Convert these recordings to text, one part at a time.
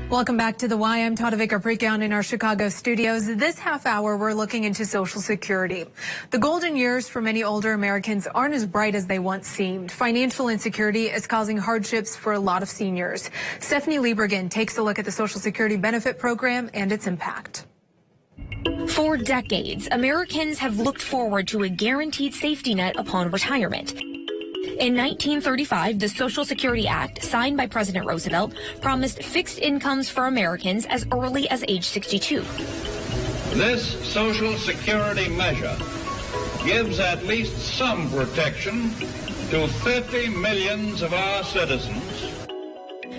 Welcome back to The Why. I'm Tatevik Aprikyan in our Chicago studios. This half hour, we're looking into Social Security. The golden years for many older Americans aren't as bright as they once seemed. Financial insecurity is causing hardships for a lot of seniors. Stephanie Liebergen takes a look at the Social Security benefit program and its impact. For decades, Americans have looked forward to a guaranteed safety net upon retirement. In 1935, the Social Security Act, signed by President Roosevelt, promised fixed incomes for Americans as early as age 62. This Social Security measure gives at least some protection to 50 million of our citizens.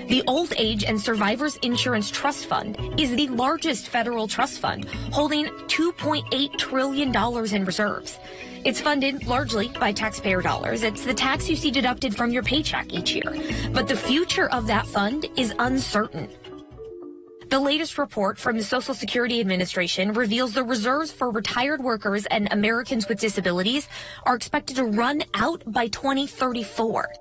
The Old Age and Survivors Insurance Trust Fund is the largest federal trust fund, holding $2.8 trillion in reserves. It's funded largely by taxpayer dollars. It's the tax you see deducted from your paycheck each year. But the future of that fund is uncertain. The latest report from the Social Security Administration reveals the reserves for retired workers and Americans with disabilities are expected to run out by 2034.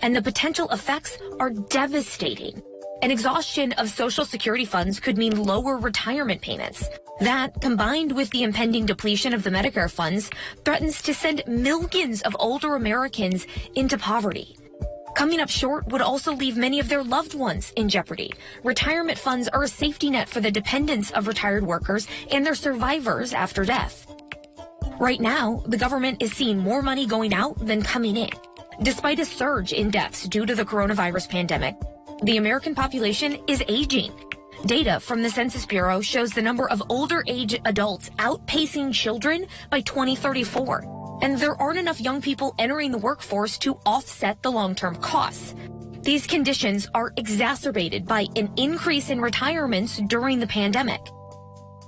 And the potential effects are devastating. An exhaustion of Social Security funds could mean lower retirement payments. That, combined with the impending depletion of the Medicare funds, threatens to send millions of older Americans into poverty. Coming up short would also leave many of their loved ones in jeopardy. Retirement funds are a safety net for the dependents of retired workers and their survivors after death. Right now, the government is seeing more money going out than coming in. Despite a surge in deaths due to the coronavirus pandemic, the American population is aging. Data from the Census Bureau shows the number of older age adults outpacing children by 2034. And there aren't enough young people entering the workforce to offset the long-term costs. These conditions are exacerbated by an increase in retirements during the pandemic.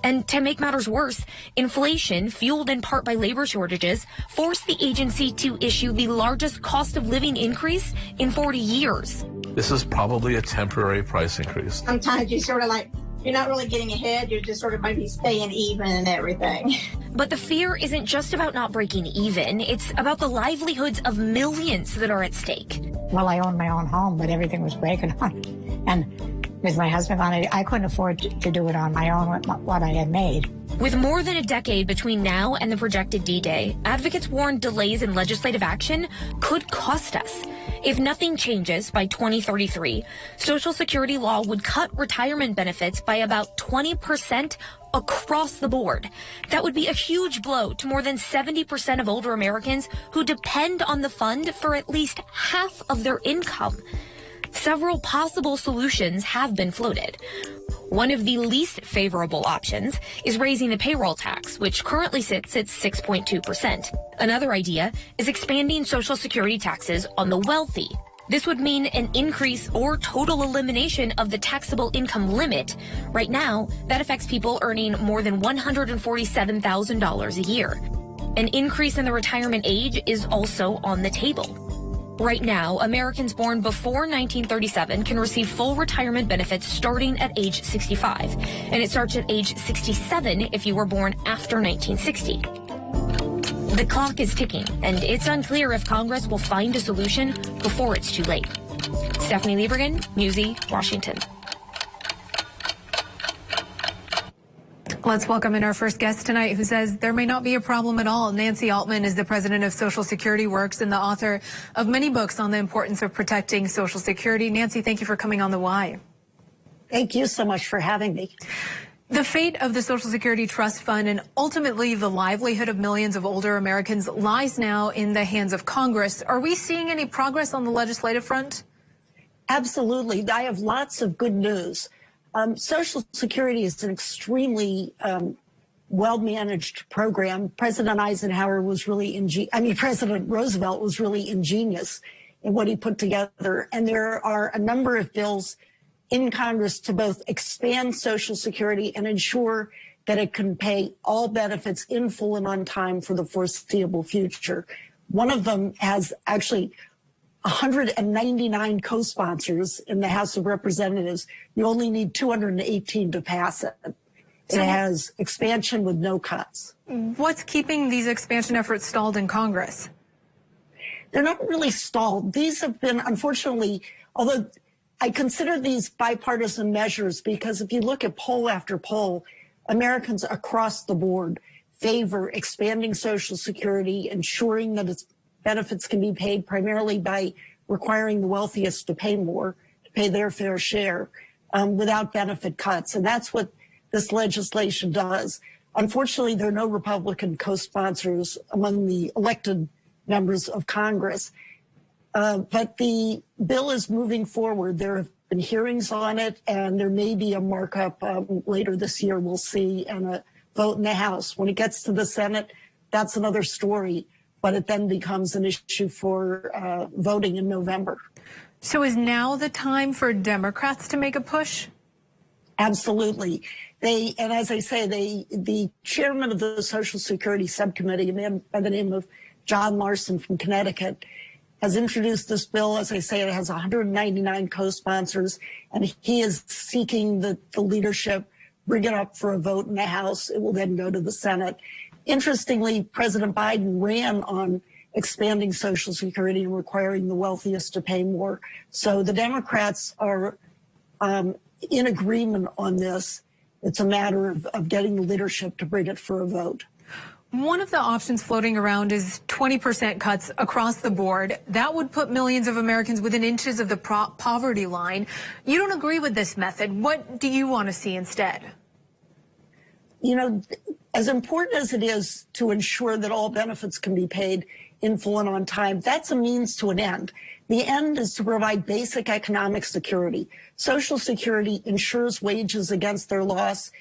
And to make matters worse, inflation, fueled in part by labor shortages, forced the agency to issue the largest cost of living increase in 40 years. This is probably a temporary price increase. Sometimes you sort of like, you're not really getting ahead, you're just sort of maybe staying even and everything. But the fear isn't just about not breaking even, it's about the livelihoods of millions that are at stake. Well, I owned my own home, but everything was breaking on. And with my husband on it, I couldn't afford to do it on my own with what I had made. With more than a decade between now and the projected D-Day, advocates warn delays in legislative action could cost us. If nothing changes by 2033, Social Security law would cut retirement benefits by about 20% across the board. That would be a huge blow to more than 70% of older Americans who depend on the fund for at least half of their income. Several possible solutions have been floated. One of the least favorable options is raising the payroll tax, which currently sits at 6.2%. Another idea is expanding Social Security taxes on the wealthy. This would mean an increase or total elimination of the taxable income limit. Right now, that affects people earning more than $147,000 a year. An increase in the retirement age is also on the table. Right now, Americans born before 1937 can receive full retirement benefits starting at age 65, and it starts at age 67 if you were born after 1960. The clock is ticking, and it's unclear if Congress will find a solution before it's too late. Stephanie Liebergen, Newsy, Washington. Let's welcome in our first guest tonight, who says there may not be a problem at all. Nancy Altman is the president of Social Security Works and the author of many books on the importance of protecting Social Security. Nancy, thank you for coming on The Why. Thank you so much for having me. The fate of the Social Security Trust Fund and ultimately the livelihood of millions of older Americans lies now in the hands of Congress. Are we seeing any progress on the legislative front? Absolutely. I have lots of good news. Social Security is an extremely well-managed program. President Roosevelt was really ingenious in what he put together. And there are a number of bills in Congress to both expand Social Security and ensure that it can pay all benefits in full and on time for the foreseeable future. One of them has actually 199 co-sponsors in the House of Representatives. You only need 218 to pass it. It has expansion with no cuts. What's keeping these expansion efforts stalled in Congress? They're not really stalled. These have been, unfortunately, although I consider these bipartisan measures because if you look at poll after poll, Americans across the board favor expanding Social Security, ensuring that its benefits can be paid primarily by requiring the wealthiest to pay more, to pay their fair share, without benefit cuts. And that's what this legislation does. Unfortunately, there are no Republican co-sponsors among the elected members of Congress. But the bill is moving forward. There have been hearings on it, and there may be a markup later this year, we'll see, and a vote in the House. When it gets to the Senate, that's another story, but it then becomes an issue for voting in November. So is now the time for Democrats to make a push? Absolutely. And as I say, the chairman of the Social Security Subcommittee, a man by the name of John Larson from Connecticut, has introduced this bill. As I say, it has 199 co-sponsors, and he is seeking the leadership, bring it up for a vote in the House. It will then go to the Senate. Interestingly, President Biden ran on expanding Social Security and requiring the wealthiest to pay more. So the Democrats are in agreement on this. It's a matter of getting the leadership to bring it for a vote. One of the options floating around is 20% cuts across the board. That would put millions of Americans within inches of the poverty line. You don't agree with this method. What do you want to see instead? You know, as important as it is to ensure that all benefits can be paid in full and on time, that's a means to an end. The end is to provide basic economic security. Social Security ensures wages against their loss.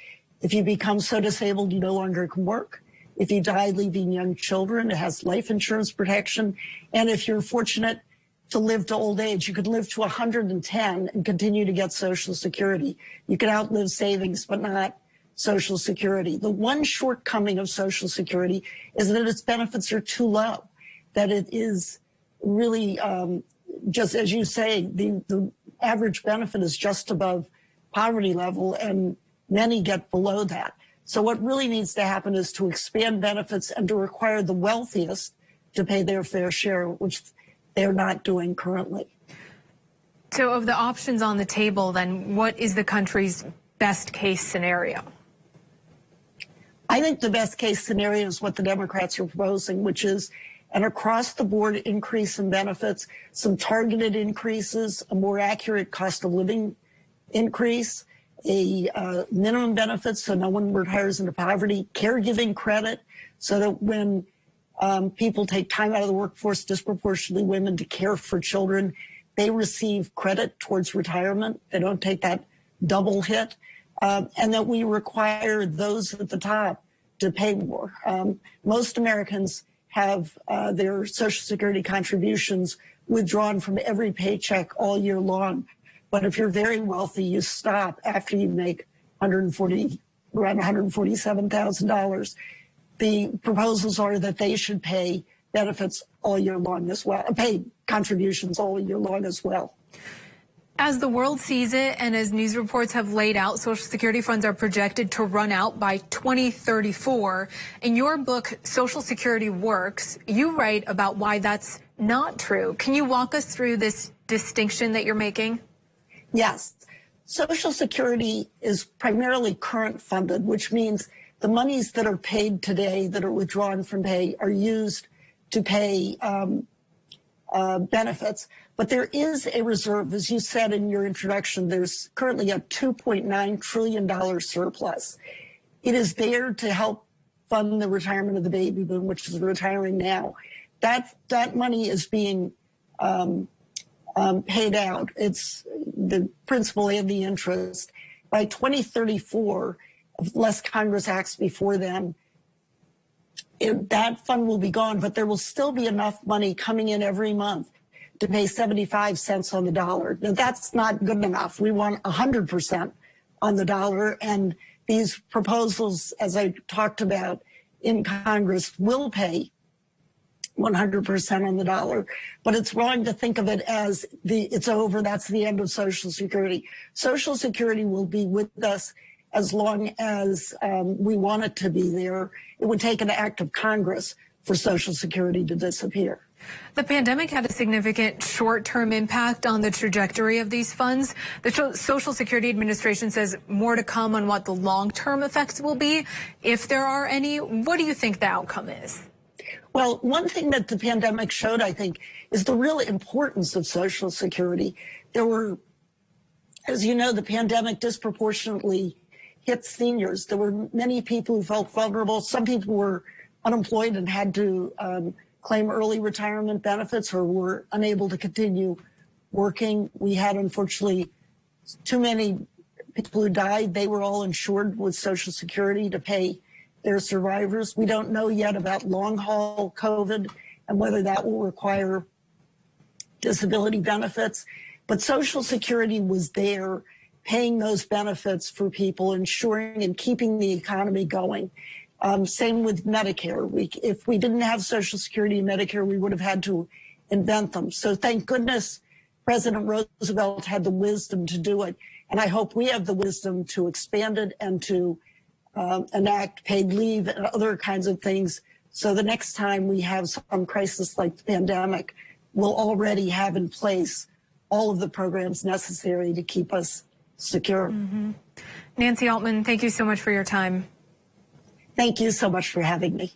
If you become so disabled you no longer can work, if you die leaving young children, it has life insurance protection. And if you're fortunate to live to old age, you could live to 110 and continue to get Social Security. You can outlive savings, but not Social Security. The one shortcoming of Social Security is that its benefits are too low, that it is really, just as you say, the average benefit is just above poverty level, and many get below that. So what really needs to happen is to expand benefits and to require the wealthiest to pay their fair share, which they're not doing currently. So of the options on the table, then, what is the country's best case scenario? I think the best case scenario is what the Democrats are proposing, which is an across-the-board increase in benefits, some targeted increases, a more accurate cost of living increase, a minimum benefits so no one retires into poverty, caregiving credit so that when people take time out of the workforce, disproportionately women, to care for children, they receive credit towards retirement. They don't take that double hit. And that we require those at the top to pay more. Most Americans have their Social Security contributions withdrawn from every paycheck all year long. But if you're very wealthy, you stop after you make around $147,000. The proposals are that they should pay benefits all year long as well, pay contributions all year long as well. As the world sees it, and as news reports have laid out, Social Security funds are projected to run out by 2034. In your book, Social Security Works, you write about why that's not true. Can you walk us through this distinction that you're making? Yes. Social Security is primarily current funded, which means the monies that are paid today, that are withdrawn from pay, are used to pay benefits. But there is a reserve. As you said in your introduction, there's currently a $2.9 trillion surplus. It is there to help fund the retirement of the baby boom, which is retiring now. That money is being paid out. It's the principal and the interest. By 2034, unless Congress acts before then, that fund will be gone, but there will still be enough money coming in every month to pay 75 cents on the dollar. Now, that's not good enough. We want 100% on the dollar, and these proposals, as I talked about in Congress, will pay 100% on the dollar. But it's wrong to think of it as it's over, that's the end of Social Security. Social Security will be with us as long as we want it to be there. It would take an act of Congress for Social Security to disappear. The pandemic had a significant short-term impact on the trajectory of these funds. The Social Security Administration says more to come on what the long-term effects will be, if there are any. What do you think the outcome is? Well, one thing that the pandemic showed, I think, is the real importance of Social Security. There were, as you know, the pandemic disproportionately hit seniors. There were many people who felt vulnerable. Some people were unemployed and had to claim early retirement benefits or were unable to continue working. We had, unfortunately, too many people who died. They were all insured with Social Security to pay their survivors. We don't know yet about long-haul COVID and whether that will require disability benefits. But Social Security was there paying those benefits for people, ensuring and keeping the economy going. Same with Medicare. If we didn't have Social Security and Medicare, we would have had to invent them. So thank goodness President Roosevelt had the wisdom to do it. And I hope we have the wisdom to expand it and to enact paid leave and other kinds of things. So the next time we have some crisis like the pandemic, we'll already have in place all of the programs necessary to keep us secure. Nancy Altman, thank you so much for your time. Thank you so much for having me.